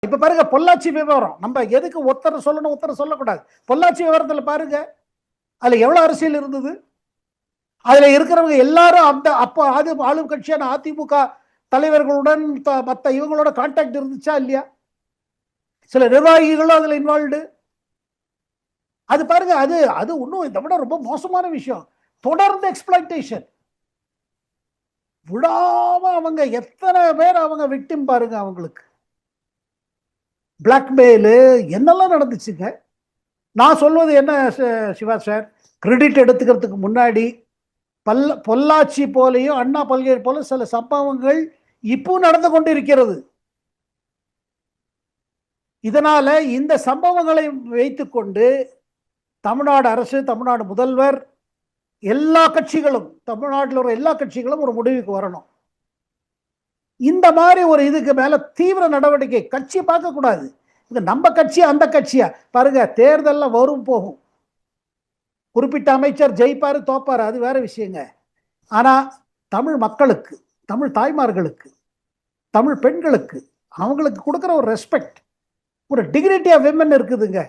இப்ப பாருங்க பொள்ளாச்சி விவகாரம், நம்ம எதுக்கு ஒருத்தர் சொல்லணும் ஒருத்தர் சொல்லக்கூடாது. பொள்ளாச்சி விவகாரத்துல பாருங்க, அதுல எவ்வளவு அரசியல் இருந்தது. அதுல இருக்கிறவங்க எல்லாரும் அந்த அப்போ ஆளும் கட்சியான அதிமுக தலைவர்களுடன் மற்ற இவங்களோட கான்டாக்ட் இருந்துச்சா இல்லையா? சில நிர்வாகிகளும் அதுல இன்வால்வ்டு. அது பாருங்க, அது அது இன்னும் இதை விட ரொம்ப மோசமான விஷயம். தொடர்ந்து எக்ஸ்பிளாய்டேஷன் விடாம அவங்க எத்தனை பேர் அவங்க விக்டிம் பாருங்க. அவங்களுக்கு பிளாக்மெயிலு என்னெல்லாம் நடந்துச்சுங்க. நான் சொல்வது என்ன சிவா சார், கிரெடிட் எடுத்துக்கிறதுக்கு முன்னாடி பொள்ளாச்சி போலையும் அண்ணா பல்கலை போல சில சம்பவங்கள் இப்போ நடந்து கொண்டிருக்கிறது. இதனால இந்த சம்பவங்களை வைத்துக்கொண்டு தமிழ்நாடு அரசு, தமிழ்நாடு முதல்வர், எல்லா கட்சிகளும், தமிழ்நாட்டில் உள்ள எல்லா கட்சிகளும் ஒரு முடிவுக்கு வரணும். இந்த மாதிரி ஒரு இதுக்கு மேல தீவிர நடவடிக்கை கட்சி பார்க்க கூடாது. இது நம்ம கட்சி அந்த கட்சியா பாருங்க, தேர்தல்ல வரும் போகும். குறிப்பிட்ட அமைச்சர் ஜெயிப்பாரு தோப்பாரு அது வேற விஷயங்க. ஆனா தமிழ் மக்களுக்கு, தமிழ் தாய்மார்களுக்கு, தமிழ் பெண்களுக்கு அவங்களுக்கு கொடுக்குற ஒரு ரெஸ்பெக்ட், ஒரு டிக்னிட்டி ஆஃப் விமன் இருக்குதுங்க.